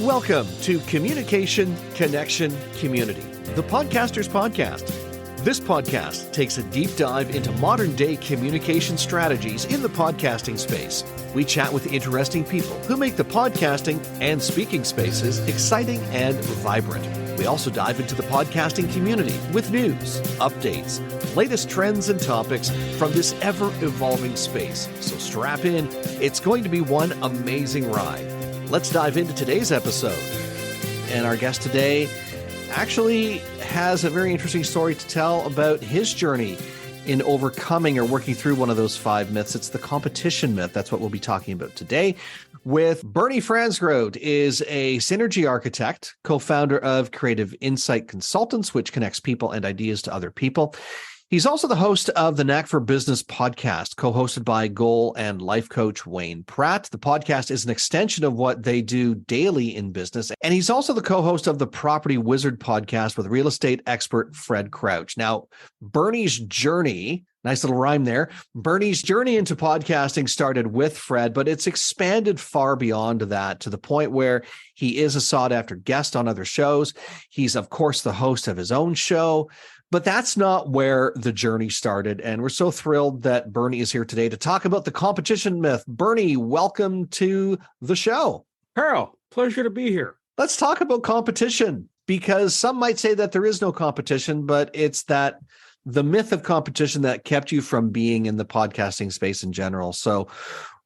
Welcome to Communication, Connection, Community, the Podcaster's Podcast. This podcast takes a deep dive into modern-day communication strategies in the podcasting space. We chat with interesting people who make the podcasting and speaking spaces exciting and vibrant. We also dive into the podcasting community with news, updates, latest trends and topics from this ever-evolving space. So strap in. It's going to be one amazing ride. Let's dive into today's episode. And our guest today actually has a very interesting story to tell about his journey in overcoming or working through one of those 5 myths. It's the competition myth. That's what we'll be talking about today with Bernie Franzgrote. Is a synergy architect, co-founder of Kreativ Insight Consultants, which connects people and ideas to other people. He's also the host of the Knack for Business podcast, co-hosted by goal and life coach Wayne Pratt. The podcast is an extension of what they do daily in business. And he's also the co-host of the Property Wizard podcast with real estate expert Fred Crouch. Now, Bernie's journey, nice little rhyme there. Bernie's journey into podcasting started with Fred, but it's expanded far beyond that to the point where he is a sought-after guest on other shows. He's, of course, the host of his own show. But that's not where the journey started. And we're so thrilled that Bernie is here today to talk about the competition myth. Bernie, welcome to the show. Carl, pleasure to be here. Let's talk about competition, because some might say that there is no competition, but it's that the myth of competition that kept you from being in the podcasting space in general. So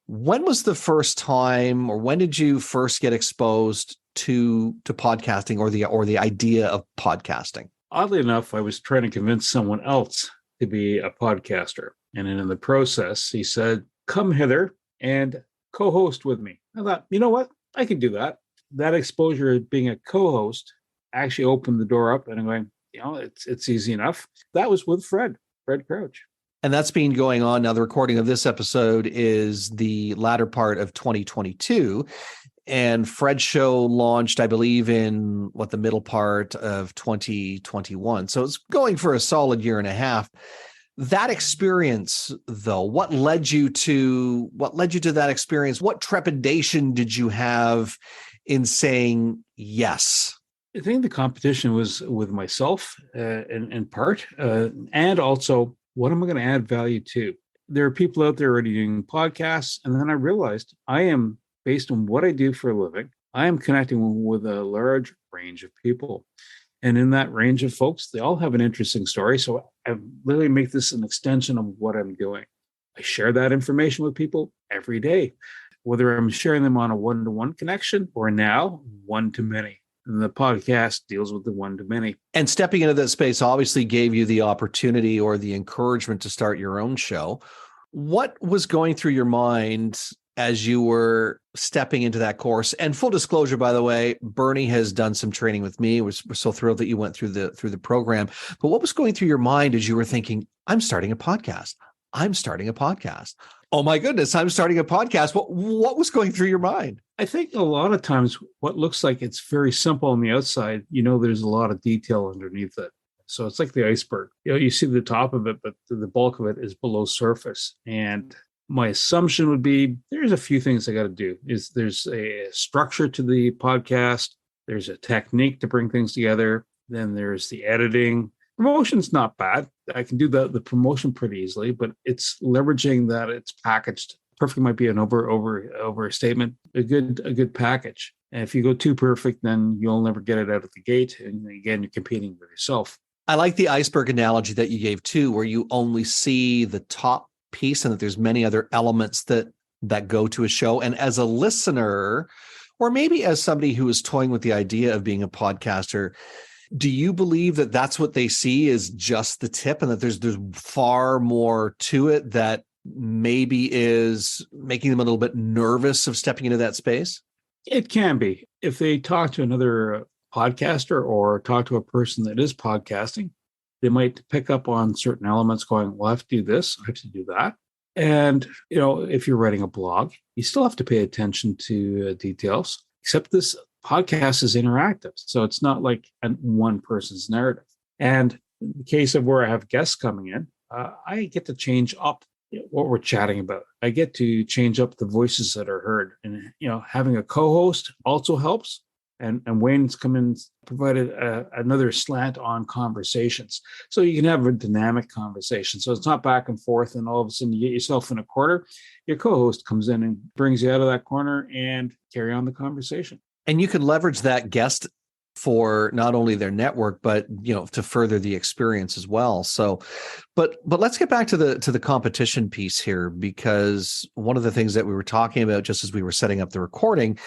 when was the first time, or when did you first get exposed to podcasting or the idea of podcasting? Oddly enough, I was trying to convince someone else to be a podcaster. And in the process, he said, come hither and co-host with me. I thought, you know what? I can do that. That exposure of being a co-host actually opened the door up, and I'm going, it's easy enough. That was with Fred Crouch. And that's been going on. Now, the recording of this episode is the latter part of 2022. And Fred's show launched, I believe, in the middle part of 2021. So it's going for a solid year and a half. That experience, though, what led you to that experience? What trepidation did you have in saying yes? I think the competition was with myself in part, and also what am I going to add value to? There are people out there already doing podcasts, and then I realized based on what I do for a living, I am connecting with a large range of people. And in that range of folks, they all have an interesting story. So I literally make this an extension of what I'm doing. I share that information with people every day, whether I'm sharing them on a one-to-one connection or now one-to-many. And the podcast deals with the one-to-many. And stepping into that space obviously gave you the opportunity or the encouragement to start your own show. What was going through your mind as you were stepping into that course? And full disclosure, by the way, Bernie has done some training with me. We're so thrilled that you went through the program. But what was going through your mind as you were thinking, I'm starting a podcast? Oh my goodness, I'm starting a podcast. What was going through your mind? I think a lot of times what looks like it's very simple on the outside, there's a lot of detail underneath it. So it's like the iceberg. You see the top of it, but the bulk of it is below surface. And my assumption would be there's a few things I got to do. There's a structure to the podcast. There's a technique to bring things together. Then there's the editing. Promotion's not bad. I can do the promotion pretty easily, but it's leveraging that it's packaged. Perfect might be an overstatement. A good package. And if you go too perfect, then you'll never get it out of the gate. And again, you're competing with yourself. I like the iceberg analogy that you gave too, where you only see the top piece and that there's many other elements that go to a show. And as a listener, or maybe as somebody who is toying with the idea of being a podcaster, do you believe that that's what they see is just the tip, and that there's far more to it that maybe is making them a little bit nervous of stepping into that space? It can be. If they talk to another podcaster or talk to a person that is podcasting, they might pick up on certain elements going, well, I have to do this, I have to do that. And, if you're writing a blog, you still have to pay attention to details, except this podcast is interactive. So it's not like one person's narrative. And in the case of where I have guests coming in, I get to change up what we're chatting about. I get to change up the voices that are heard. And, having a co-host also helps. And Wayne's come in, provided another slant on conversations. So you can have a dynamic conversation. So it's not back and forth, and all of a sudden you get yourself in a corner. Your co-host comes in and brings you out of that corner and carry on the conversation. And you can leverage that guest for not only their network, but to further the experience as well. So, but let's get back to the competition piece here, because one of the things that we were talking about just as we were setting up the recording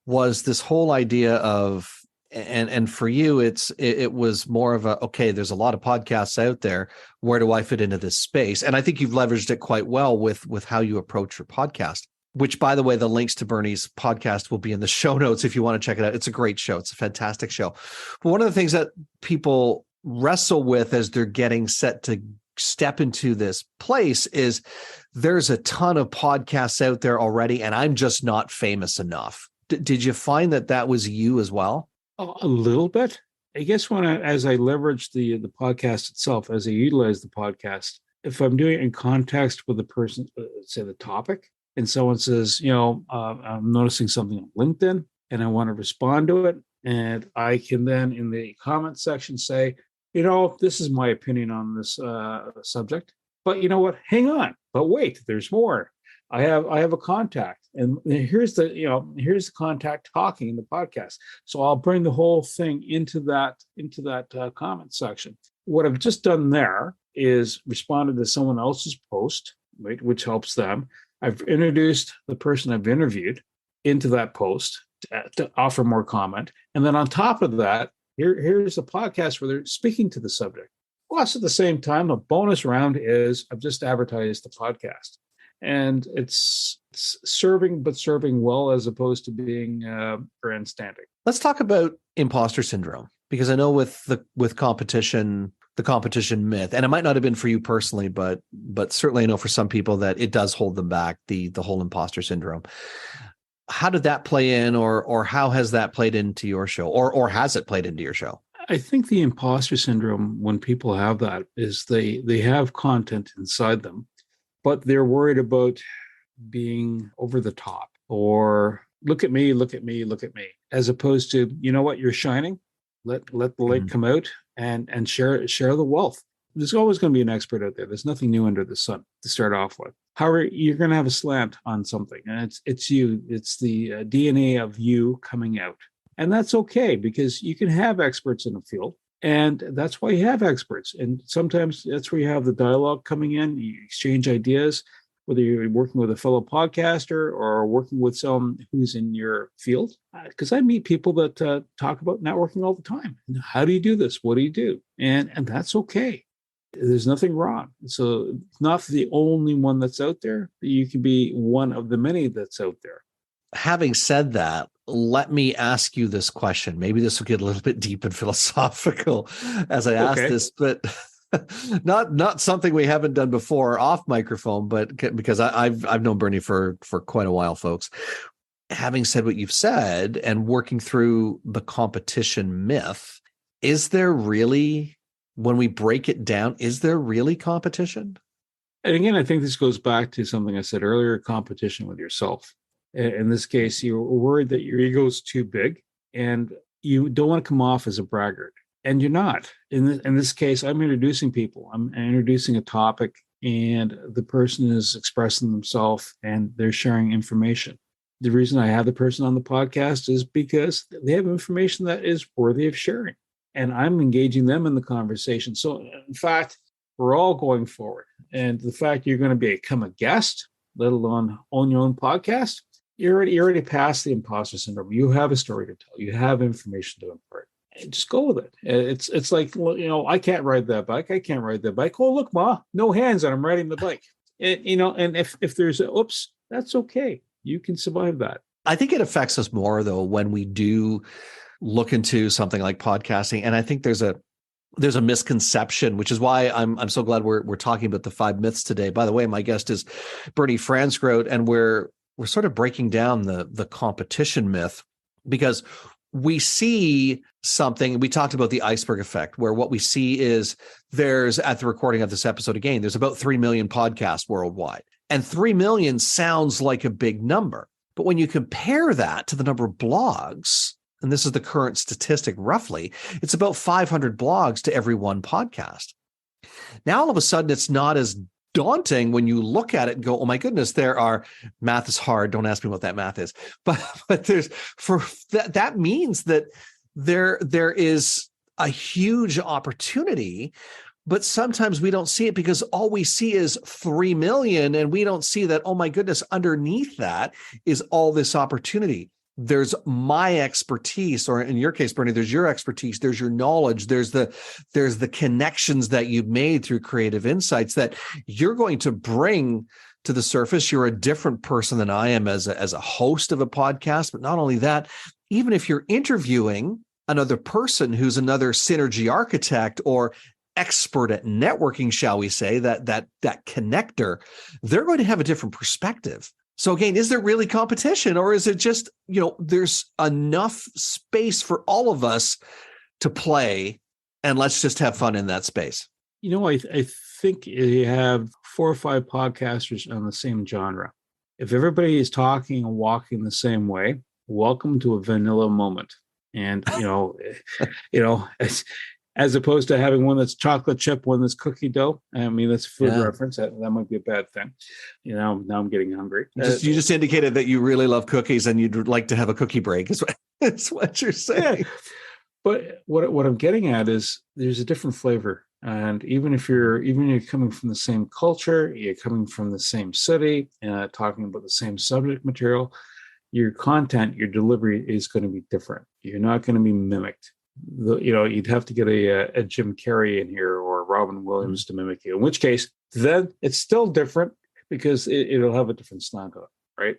was this whole idea of, and for you, it was more of a, okay, there's a lot of podcasts out there. Where do I fit into this space? And I think you've leveraged it quite well with how you approach your podcast, which, by the way, the links to Bernie's podcast will be in the show notes if you want to check it out. It's a great show. It's a fantastic show. But one of the things that people wrestle with as they're getting set to step into this place is there's a ton of podcasts out there already, and I'm just not famous enough. Did you find that was you as well? A little bit. I guess as I leverage the podcast itself, as I utilize the podcast, if I'm doing it in context with the person, say the topic, and someone says, I'm noticing something on LinkedIn and I want to respond to it, and I can then in the comment section say, this is my opinion on this subject, but you know what? Hang on, but wait, there's more. I have a contact, and here's the contact talking in the podcast. So I'll bring the whole thing into that comment section. What I've just done there is responded to someone else's post, right, which helps them. I've introduced the person I've interviewed into that post to offer more comment, and then on top of that, here's a podcast where they're speaking to the subject. Plus, at the same time, a bonus round is I've just advertised the podcast. And it's serving well, as opposed to being grandstanding. Let's talk about imposter syndrome, because I know with competition, the competition myth, and it might not have been for you personally, but certainly I know for some people that it does hold them back, the whole imposter syndrome. How did that play in, or how has that played into your show, or has it played into your show? I think the imposter syndrome, when people have that, is they have content inside them, but they're worried about being over the top, or look at me, as opposed to, you know what, you're shining. Let the light come out and share the wealth. There's always going to be an expert out there. There's nothing new under the sun to start off with. However, you're going to have a slant on something, and it's you. It's the DNA of you coming out, and that's okay, because you can have experts in the field. And that's why you have experts. And sometimes that's where you have the dialogue coming in. You exchange ideas, whether you're working with a fellow podcaster or working with someone who's in your field. Because I meet people that talk about networking all the time. How do you do this? What do you do? And that's okay. There's nothing wrong. So it's not the only one that's out there. You can be one of the many that's out there. Having said that, let me ask you this question. Maybe this will get a little bit deep and philosophical as I ask this, but not something we haven't done before off microphone, but because I've known Bernie for quite a while, folks. Having said what you've said and working through the competition myth, is there really, when we break it down, is there really competition? And again, I think this goes back to something I said earlier, competition with yourself. In this case, you're worried that your ego is too big and you don't want to come off as a braggart. And you're not. In this case, I'm introducing people. I'm introducing a topic, and the person is expressing themselves and they're sharing information. The reason I have the person on the podcast is because they have information that is worthy of sharing. And I'm engaging them in the conversation. So, in fact, we're all going forward. And the fact you're going to become a guest, let alone own your own podcast, you're already past the imposter syndrome. You have a story to tell. You have information to impart. And just go with it. It's like, well, I can't ride that bike. I can't ride that bike. Oh, look, Ma, no hands, and I'm riding the bike. And if there's oops, that's okay. You can survive that. I think it affects us more, though, when we do look into something like podcasting. And I think there's a misconception, which is why I'm so glad we're talking about the 5 myths today. By the way, my guest is Bernie Franzgrote, and we're sort of breaking down the competition myth, because we see something. We talked about the iceberg effect, where what we see is there's, at the recording of this episode again, there's about 3 million podcasts worldwide. And 3 million sounds like a big number. But when you compare that to the number of blogs, and this is the current statistic roughly, it's about 500 blogs to every one podcast. Now, all of a sudden, it's not as daunting when you look at it and go, oh my goodness, math is hard. Don't ask me what that math is. But that means that there is a huge opportunity, but sometimes we don't see it because all we see is 3 million, and we don't see that, oh my goodness, underneath that is all this opportunity. There's my expertise, or in your case, Bernie, there's your expertise, there's your knowledge, there's the connections that you've made through Kreativ Insights that you're going to bring to the surface. You're a different person than I am as a host of a podcast, but not only that, even if you're interviewing another person who's another synergy architect or expert at networking, shall we say, that connector, they're going to have a different perspective. So again, is there really competition, or is it just, there's enough space for all of us to play, and let's just have fun in that space? I think you have 4 or 5 podcasters on the same genre. If everybody is talking and walking the same way, welcome to a vanilla moment. And, as opposed to having one that's chocolate chip, one that's cookie dough. I mean, that's a food reference. That might be a bad thing. Now I'm getting hungry. You just indicated that you really love cookies and you'd like to have a cookie break. Is what you're saying. Yeah. But what I'm getting at is there's a different flavor. And even if you're coming from the same culture, you're coming from the same city, talking about the same subject material, your content, your delivery is going to be different. You're not going to be mimicked. You'd have to get a Jim Carrey in here or Robin Williams to mimic you, in which case then it's still different because it'll have a different slant on it, right?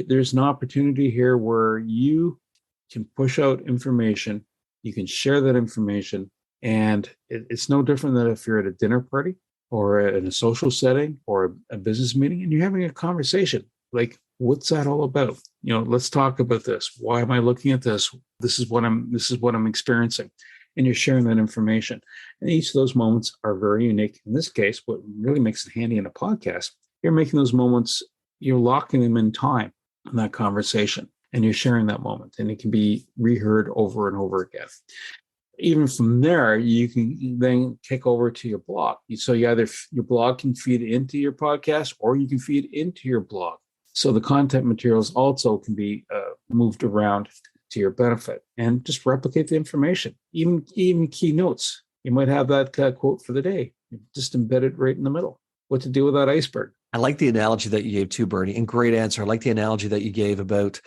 There's an opportunity here where you can push out information, you can share that information, and it's no different than if you're at a dinner party or in a social setting or a business meeting and you're having a conversation. Like, what's that all about? Let's talk about this. Why am I looking at this? This is what I'm experiencing. And you're sharing that information. And each of those moments are very unique. In this case, what really makes it handy in a podcast, you're making those moments, you're locking them in time in that conversation, and you're sharing that moment. And it can be reheard over and over again. Even from there, you can then kick over to your blog. So your blog can feed into your podcast, or you can feed into your blog. So the content materials also can be moved around to your benefit, and just replicate the information. Even keynotes, you might have that quote for the day. Just embed it right in the middle. What to do with that iceberg? I like the analogy that you gave too, Bernie, and great answer. I like the analogy that you gave about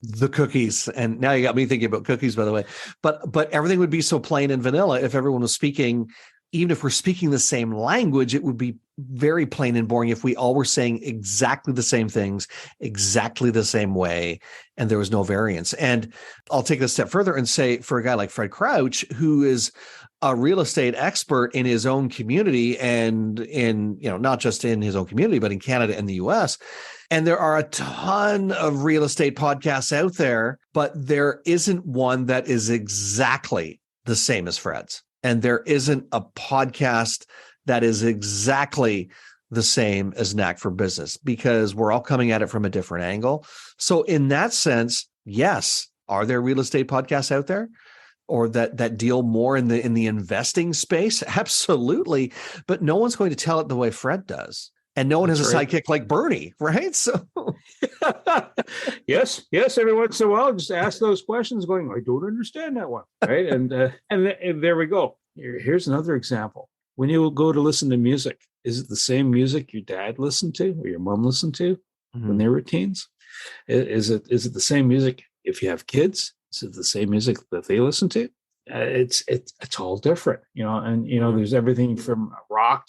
the cookies, and now you got me thinking about cookies, by the way. But everything would be so plain and vanilla if everyone was speaking. Even if we're speaking the same language, it would be very plain and boring if we all were saying exactly the same things, exactly the same way, and there was no variance. And I'll take it a step further and say, for a guy like Fred Crouch, who is a real estate expert in his own community and in, not just in his own community, but in Canada and the US, and there are a ton of real estate podcasts out there, but there isn't one that is exactly the same as Fred's. And there isn't a podcast that is exactly the same as Knack for Business, because we're all coming at it from a different angle. So in that sense, yes, are there real estate podcasts out there or that deal more in the investing space? Absolutely. But no one's going to tell it the way Fred does. And no one has a sidekick like Bernie, right? So yes. Every once in a while, just ask those questions going, I don't understand that one, right? and there we go. Here's another example. When you go to listen to music, is it the same music your dad listened to or your mom listened to when they were teens? Is it the same music if you have kids? Is it the same music that they listen to? It's all different, and there's everything from rock,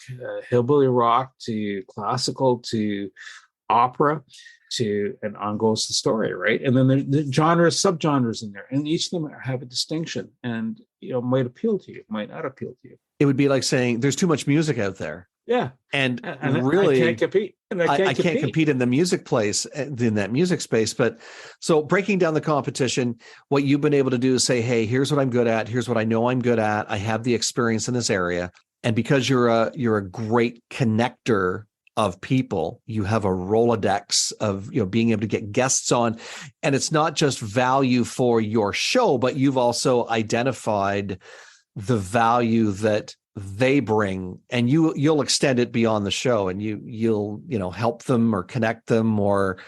hillbilly rock, to classical, to opera, and on goes the story, right? And then there's the genres, subgenres in there, and each of them have a distinction, and might appeal to you, might not appeal to you. It would be like saying there's too much music out there. Yeah, and really, I can't compete. And I can't compete in the music place, in that music space. But so breaking down the competition, what you've been able to do is say, hey, here's what I'm good at. Here's what I know I'm good at. I have the experience in this area. And because you're a great connector of people. You have a Rolodex of, being able to get guests on, and it's not just value for your show, but you've also identified the value that they bring, and you'll extend it beyond the show, and you'll help them or connect them or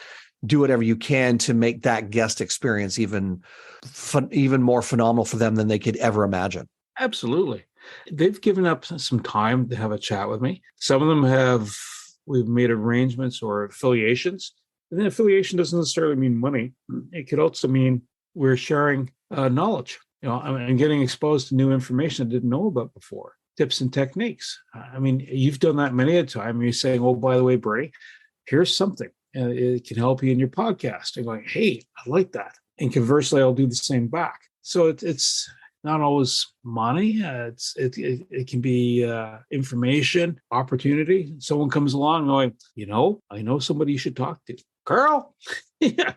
do whatever you can to make that guest experience even more phenomenal for them than they could ever imagine. Absolutely. They've given up some time to have a chat with me. Some of them we've made arrangements or affiliations. And then affiliation doesn't necessarily mean money. It could also mean we're sharing knowledge. I'm getting exposed to new information I didn't know about before, tips and techniques. I mean, you've done that many a time. You're saying, oh, by the way, Bernie, here's something. It can help you in your podcast. And going, hey, I like that. And conversely, I'll do the same back. So it's not always money. It can be information, opportunity. Someone comes along going, I know somebody you should talk to. Carl, yeah,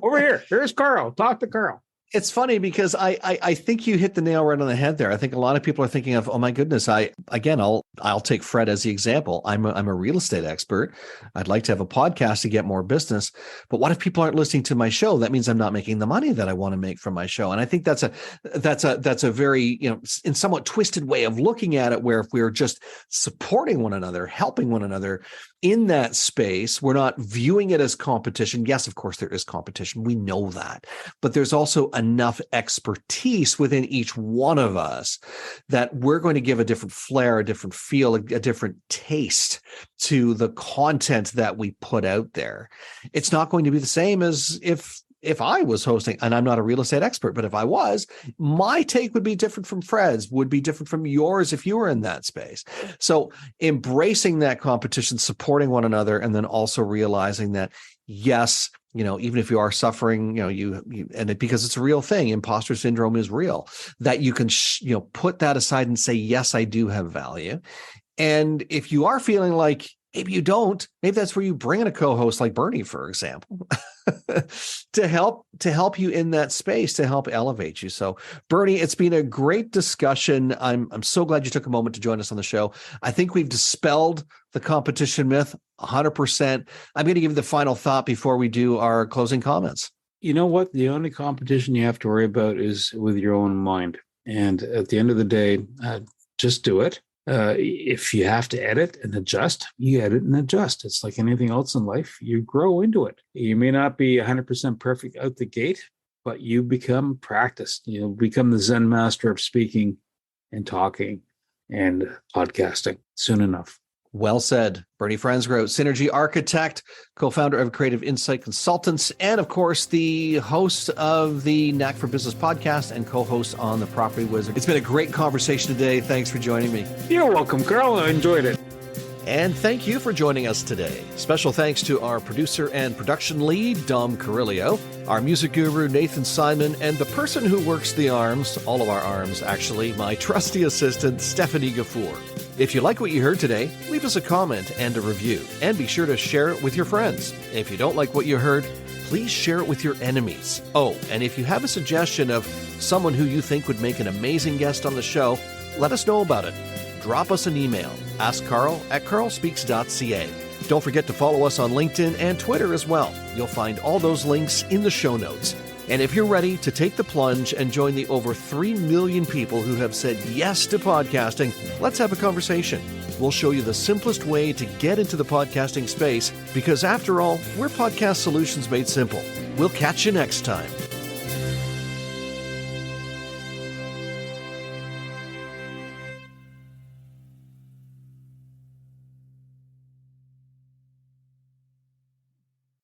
over here. Here's Carl. Talk to Carl. It's funny because I think you hit the nail right on the head there. I think a lot of people are thinking of, oh my goodness, I'll take Fred as the example. I'm a real estate expert. I'd like to have a podcast to get more business. But what if people aren't listening to my show? That means I'm not making the money that I want to make from my show. And I think that's a very, in somewhat twisted way of looking at it, where if we're just supporting one another, helping one another in that space, we're not viewing it as competition. Yes, of course, there is competition. We know that. But there's also enough expertise within each one of us that we're going to give a different flair, a different feel, a different taste to the content that we put out there. It's not going to be the same as if I was hosting, and I'm not a real estate expert, but if I was, my take would be different from Fred's, would be different from yours if you were in that space. So embracing that competition, supporting one another, and then also realizing that, yes, even if you are suffering, because it's a real thing, imposter syndrome is real, that you can, put that aside and say, yes, I do have value. And if you are feeling like maybe you don't, maybe that's where you bring in a co-host like Bernie, for example, to help you in that space, to help elevate you. So Bernie, it's been a great discussion. I'm so glad you took a moment to join us on the show. I think we've dispelled the competition myth 100%. I'm going to give you the final thought before we do our closing comments. You know what? The only competition you have to worry about is with your own mind. And at the end of the day, just do it. If you have to edit and adjust, you edit and adjust. It's like anything else in life. You grow into it. You may not be 100% perfect out the gate, but you become practiced. You become the Zen master of speaking and talking and podcasting soon enough. Well said. Bernie Franzgrote, Synergy Architect, co-founder of Kreativ Insight Consultants, and of course, the host of the Knack for Business podcast and co-host on The Property Wizard. It's been a great conversation today. Thanks for joining me. You're welcome, Carl. I enjoyed it. And thank you for joining us today. Special thanks to our producer and production lead, Dom Carrillo, our music guru, Nathan Simon, and the person who works the arms, all of our arms actually, my trusty assistant, Stephanie Gafour. If you like what you heard today, leave us a comment and a review, and be sure to share it with your friends. If you don't like what you heard, please share it with your enemies. Oh, and if you have a suggestion of someone who you think would make an amazing guest on the show, let us know about it. Drop us an email, askcarl@carlspeaks.ca. Don't forget to follow us on LinkedIn and Twitter as well. You'll find all those links in the show notes. And if you're ready to take the plunge and join the over 3 million people who have said yes to podcasting, let's have a conversation. We'll show you the simplest way to get into the podcasting space, because after all, we're podcast solutions made simple. We'll catch you next time.